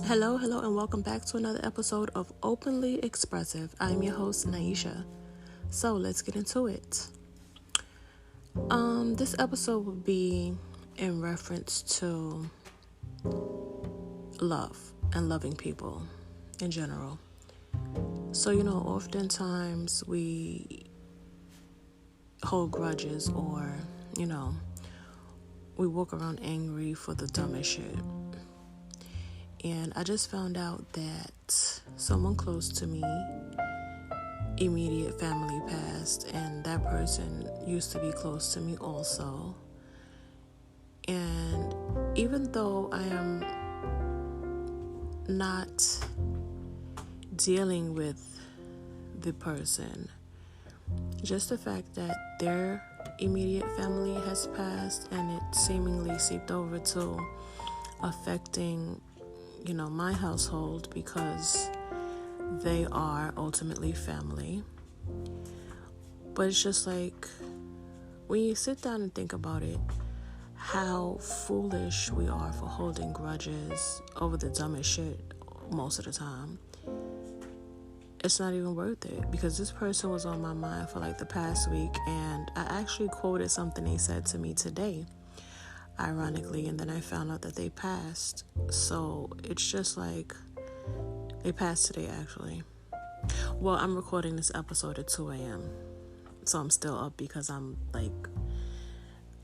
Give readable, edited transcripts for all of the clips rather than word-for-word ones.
Hello, and welcome back to another episode of Openly Expressive. I'm your host, Naisha. So let's get into it. This episode will be in reference to love and loving people in general. So, oftentimes we hold grudges or, we walk around angry for the dumbest shit. And I just found out that someone close to me, immediate family passed, and that person used to be close to me also. And even though I am not dealing with the person, just the fact that their immediate family has passed and it seemingly seeped over to affecting my household because they are ultimately family. But it's just like, when you sit down and think about it, how foolish we are for holding grudges over the dumbest shit most of the time. It's not even worth it, because this person was on my mind for the past week, and I actually quoted something they said to me today, ironically, and then I found out that they passed. So it's just like, they passed today actually. Well, I'm recording this episode at 2 a.m. so I'm still up because I'm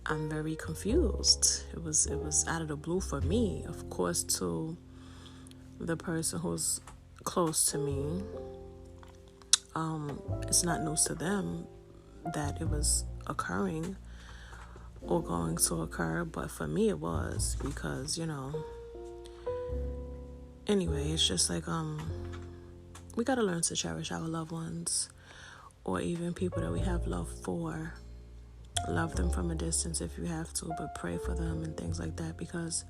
very confused. It was out of the blue for me. Of course, to the person who's close to me, it's not news to them that it was occurring or going to occur, but for me it was, because anyway, it's just like we gotta learn to cherish our loved ones, or even people that we have love for. Love them from a distance if you have to, but pray for them and things like that, because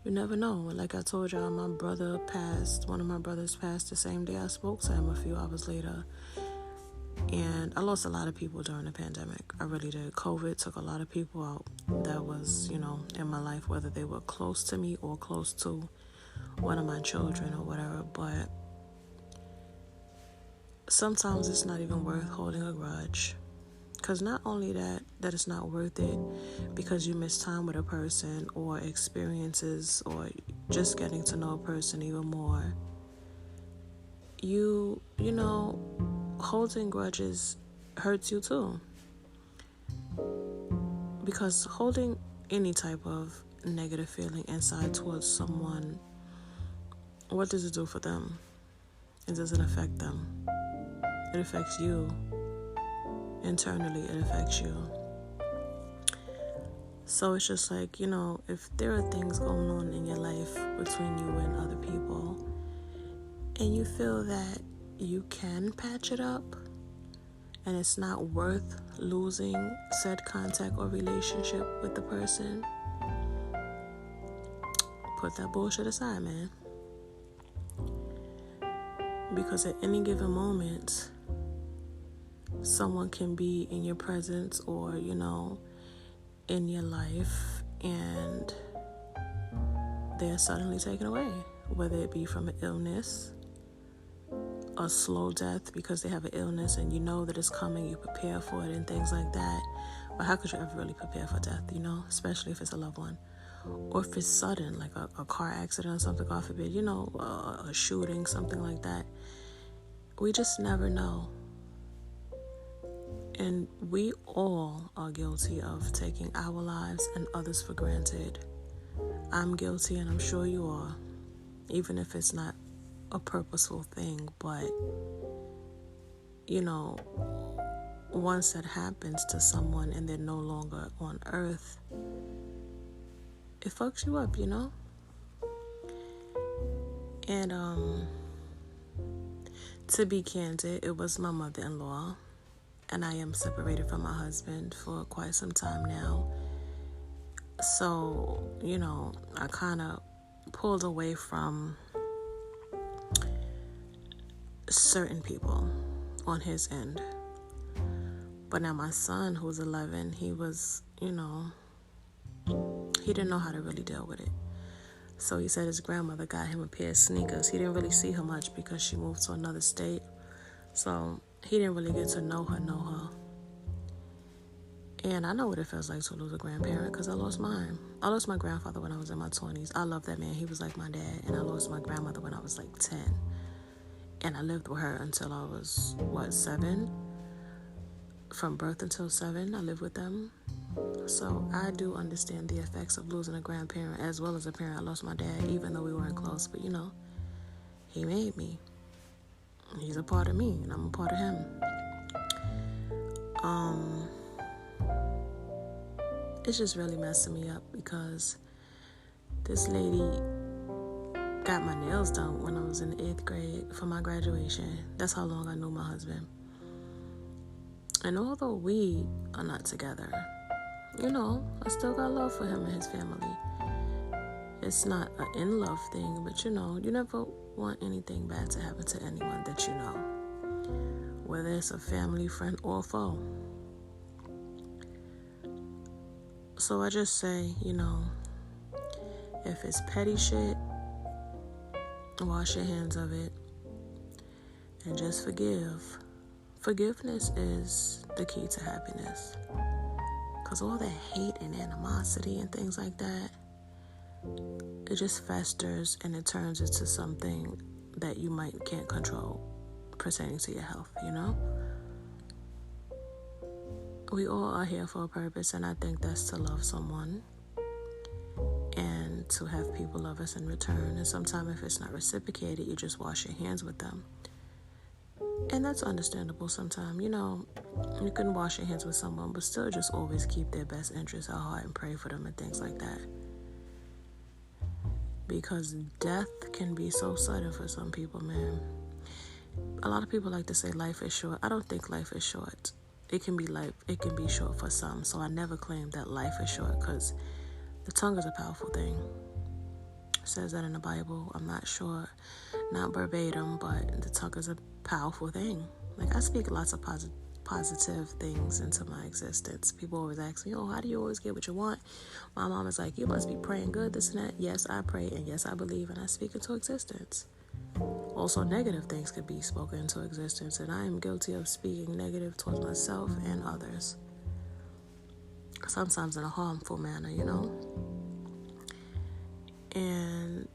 you never know. Like I told y'all, one of my brothers passed the same day I spoke to him, a few hours later. And I lost a lot of people during the pandemic. I really did. COVID took a lot of people out that was, in my life, whether they were close to me or close to one of my children or whatever. But sometimes it's not even worth holding a grudge. Because not only that it's not worth it because you miss time with a person or experiences or just getting to know a person even more. Holding grudges hurts you too. Because holding any type of negative feeling inside towards someone, what does it do for them? It doesn't affect them. It affects you. Internally, it affects you. So it's just like, if there are things going on in your life between you and other people, and you feel that you can patch it up, and it's not worth losing said contact or relationship with the person, put that bullshit aside, man. Because at any given moment, someone can be in your presence or, in your life, and they're suddenly taken away, whether it be from an illness, a slow death because they have an illness and you know that it's coming, you prepare for it and things like that. But how could you ever really prepare for death, especially if it's a loved one? Or if it's sudden, like a car accident or something, God forbid, a shooting, something like that. We just never know. And we all are guilty of taking our lives and others for granted. I'm guilty, and I'm sure you are, even if it's not a purposeful thing. But once that happens to someone and they're no longer on earth, it fucks you up, And to be candid, it was my mother-in-law, and I am separated from my husband for quite some time now. So, I kind of pulled away from certain people on his end. But now my son, who's 11, he was, he didn't know how to really deal with it. So he said his grandmother got him a pair of sneakers. He didn't really see her much because she moved to another state. So he didn't really get to know her. And I know what it feels like to lose a grandparent because I lost mine. I lost my grandfather when I was in my 20s. I love that man. He was like my dad. And I lost my grandmother when I was like 10. And I lived with her until I was, 7? From birth until 7, I lived with them. So I do understand the effects of losing a grandparent as well as a parent. I lost my dad even though we weren't close. But, he made me. He's a part of me and I'm a part of him. It's just really messing me up because this lady got my nails done when I was in the 8th grade for my graduation. That's how long I knew my husband. And although we are not together, I still got love for him and his family. It's not an in-love thing, but you never want anything bad to happen to anyone that you know, whether it's a family, friend, or foe. So I just say, if it's petty shit, wash your hands of it and just forgive. Forgiveness is the key to happiness. Because all that hate and animosity and things like that, it just festers and it turns into something that you can't control pertaining to your health, We all are here for a purpose, and I think that's to love someone and to have people love us in return. And sometimes if it's not reciprocated, you just wash your hands with them. And that's understandable sometimes. You can wash your hands with someone, but still just always keep their best interests at heart and pray for them and things like that. Because death can be so sudden for some people, man. A lot of people like to say life is short. I don't think life is short. It can be short for some. So I never claim that life is short because the tongue is a powerful thing. It says that in the Bible. I'm not sure, not verbatim, but the tongue is a powerful thing. Like I speak lots of positive things into my existence. People always ask me, how do you always get what you want? My mom is like, you must be praying good, this and that. Yes, I pray, and yes, I believe, and I speak into existence. Also, negative things could be spoken into existence, and I am guilty of speaking negative towards myself and others. Sometimes in a harmful manner, And,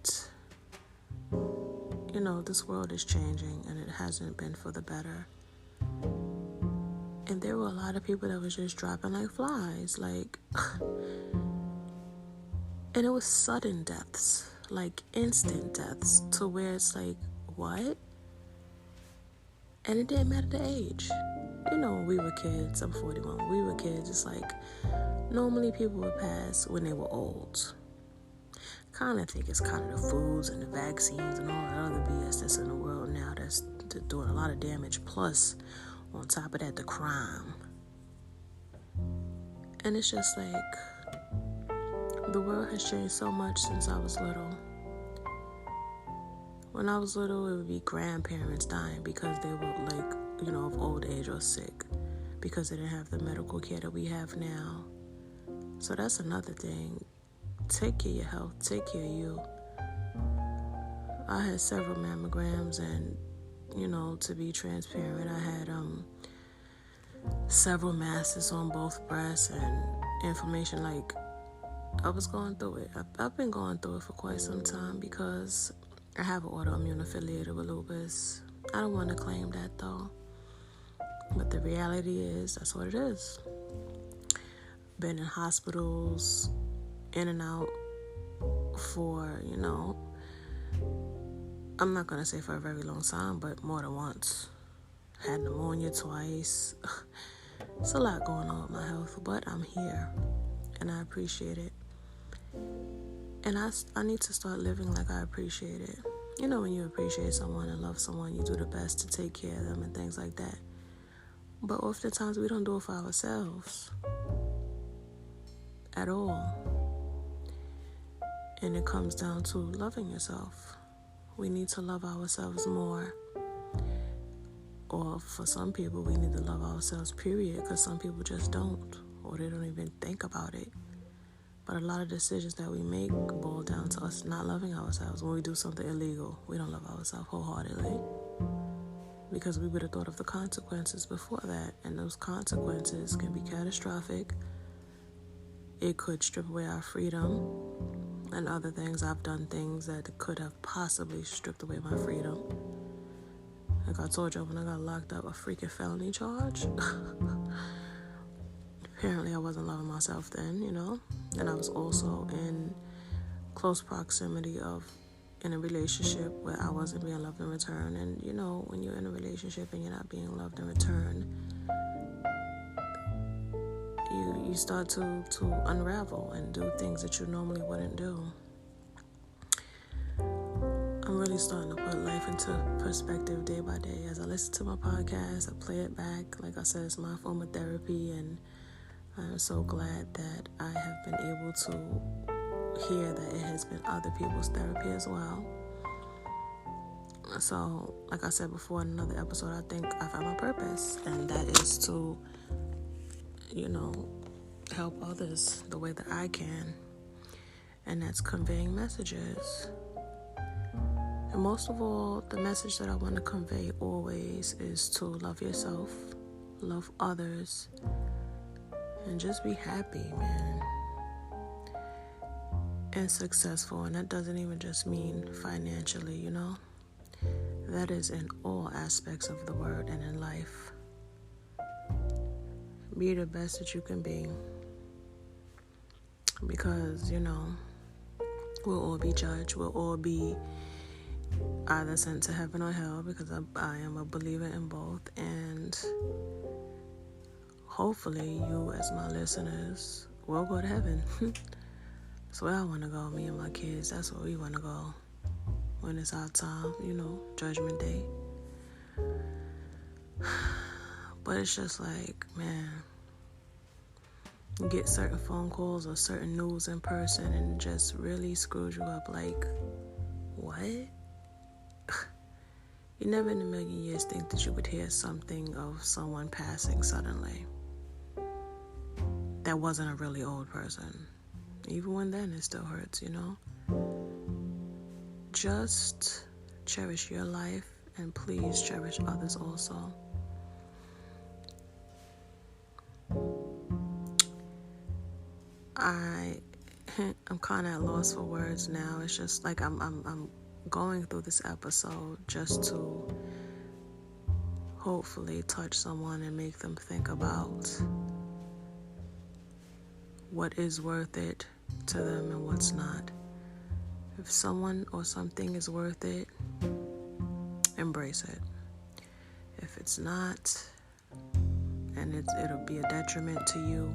this world is changing, and it hasn't been for the better. And there were a lot of people that was just dropping like flies, and it was sudden deaths, like instant deaths, to where it's like, what? And it didn't matter the age. When we were kids, I'm 41, when we were kids, it's like, normally people would pass when they were old. Kind of think it's kind of the foods and the vaccines and all that other BS that's in the world now that's doing a lot of damage. Plus, on top of that, the crime. And it's just like, the world has changed so much since I was little. When I was little, it would be grandparents dying because they were of old age or sick. Because they didn't have the medical care that we have now. So that's another thing. Take care of your health. Take care of you. I had several mammograms and, to be transparent, I had several masses on both breasts and inflammation. I was going through it. I've been going through it for quite some time because I have an autoimmune affiliated with lupus. I don't want to claim that though. But the reality is, that's what it is. Been in hospitals, in and out for, I'm not going to say for a very long time, but more than once. Had pneumonia twice. It's a lot going on with my health, but I'm here, and I appreciate it. And I need to start living like I appreciate it. When you appreciate someone and love someone, you do the best to take care of them and things like that. But oftentimes we don't do it for ourselves at all. And it comes down to loving yourself. We need to love ourselves more. Or for some people, we need to love ourselves, period, because some people just don't, or they don't even think about it. But a lot of decisions that we make boil down to us not loving ourselves. When we do something illegal, we don't love ourselves wholeheartedly, because we would have thought of the consequences before that, and those consequences can be catastrophic. It could strip away our freedom and other things. I've done things that could have possibly stripped away my freedom. Like I told you, when I got locked up, a freaking felony charge. Apparently I wasn't loving myself then, and I was also in close proximity of in a relationship where I wasn't being loved in return. And when you're in a relationship and you're not being loved in return, you start to unravel and do things that you normally wouldn't do. I'm really starting to put life into perspective day by day. As I listen to my podcast, I play it back. Like I said, it's my form of therapy, and I'm so glad that I have been able to hear that it has been other people's therapy as well. So, like I said before in another episode, I think I found my purpose, and that is to, help others the way that I can, and that's conveying messages. And most of all, the message that I want to convey always is to love yourself, love others, and just be happy, man, and successful. And that doesn't even just mean financially, that is in all aspects of the word and in life. Be the best that you can be, because we'll all be judged. We'll all be either sent to heaven or hell, because I am a believer in both. And hopefully you, as my listeners, will go to heaven. That's where I want to go. Me and my kids, that's where we want to go when it's our time, Judgment Day. But it's just like, man, you get certain phone calls or certain news in person and it just really screws you up. Like, what? You never in a million years think that you would hear something of someone passing suddenly that wasn't a really old person. Even when then, it still hurts, Just cherish your life, and please cherish others also. I'm kind of at loss for words now. It's just like I'm going through this episode just to hopefully touch someone and make them think about what is worth it to them and what's not. If someone or something is worth it, embrace it. If it's not, and it'll be a detriment to you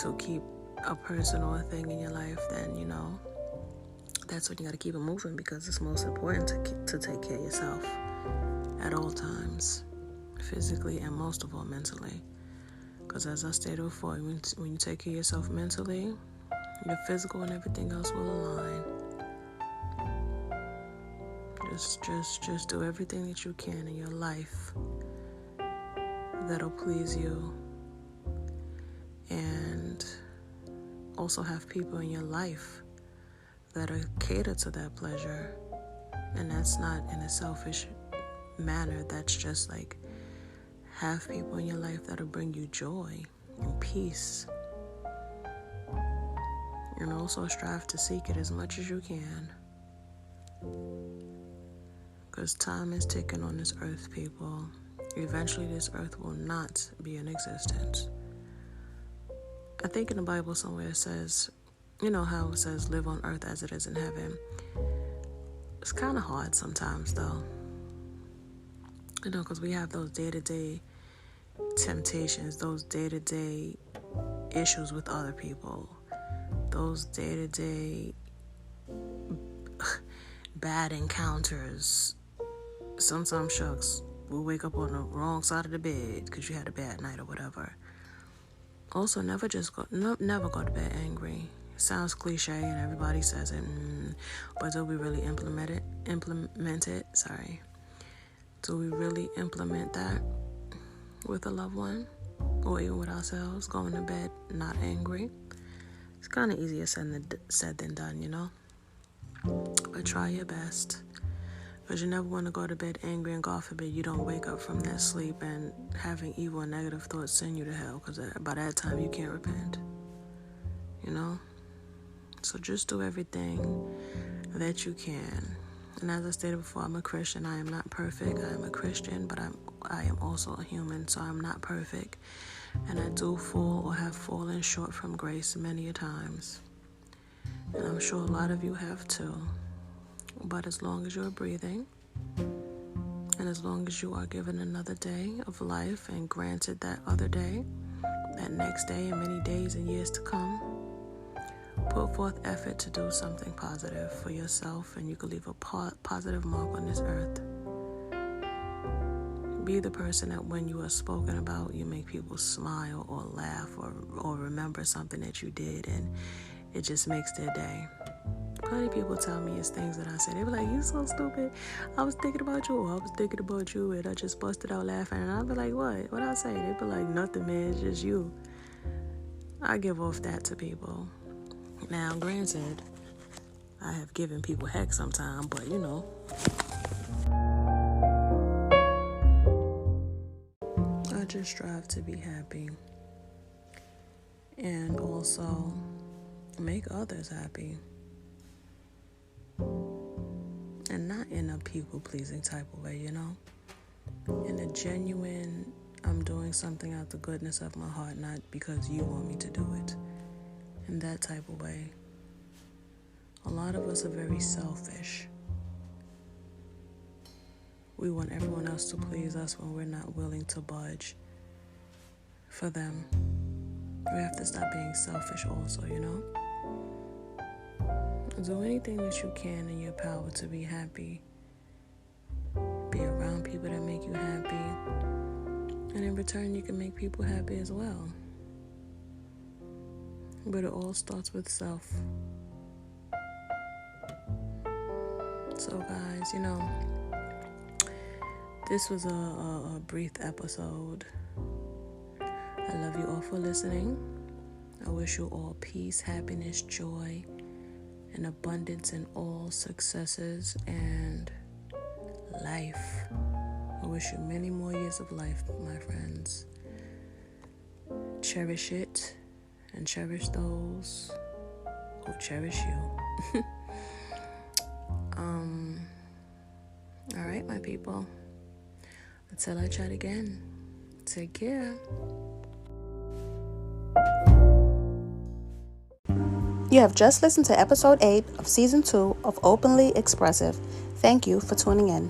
to keep a person or a thing in your life, then that's when you got to keep it moving, because it's most important to take care of yourself at all times, physically and most of all mentally. Because as I stated before, when you take care of yourself mentally, your physical and everything else will align. Just do everything that you can in your life that'll please you, and also have people in your life that are catered to that pleasure. And that's not in a selfish manner. That's just like, have people in your life that'll bring you joy and peace, and also strive to seek it as much as you can, because time is ticking on this earth, people. Eventually this earth will not be in existence. I think in the Bible somewhere it says, how it says live on earth as it is in heaven. It's kind of hard sometimes though, because we have those day-to-day temptations, those day-to-day issues with other people, those day-to-day bad encounters. Sometimes, shucks, we'll wake up on the wrong side of the bed because you had a bad night or whatever. Also, never go to bed angry. It sounds cliche and everybody says it, but do we really implement it? Do we really implement that with a loved one, or even with ourselves, going to bed not angry? It's kind of easier said than done, you know? But try your best. Because you never want to go to bed angry, and God forbid you don't wake up from that sleep and having evil and negative thoughts send you to hell. Because by that time you can't repent, you know? So just do everything that you can. And as I stated before, I'm a Christian. I am not perfect. I am a Christian, but I am also a human, so I'm not perfect. And I do fall or have fallen short from grace many a times. And I'm sure a lot of you have too. But as long as you're breathing, and as long as you are given another day of life and granted that other day, that next day and many days and years to come, put forth effort to do something positive for yourself, and you can leave a positive mark on this earth. Be the person that when you are spoken about, you make people smile or laugh or remember something that you did, and it just makes their day. Plenty of people tell me it's things that I say. They be like, "You so stupid. I was thinking about you," or "I was thinking about you," and I just busted out laughing. And I'll be like, "What? What I say?" They be like, "Nothing, man. It's just you." I give off that to people. Now, granted, I have given people heck sometime, but you know. I just strive to be happy and also make others happy. And not in a people-pleasing type of way, you know? In a genuine, I'm doing something out the goodness of my heart, not because you want me to do it. In that type of way. A lot of us are very selfish. We want everyone else to please us when we're not willing to budge for them. We have to stop being selfish also, you know? Do anything that you can in your power to be happy. Be around people that make you happy. And in return, you can make people happy as well. But it all starts with self. So guys, you know, this was a brief episode. I love you all for listening. I wish you all peace, happiness, joy, and abundance in all successes and life. I wish you many more years of life, my friends. Cherish it and cherish those who cherish you. All right, my people. Until I chat again, take care. You have just listened to episode 8 of season 2 of Openly Expressive. Thank you for tuning in.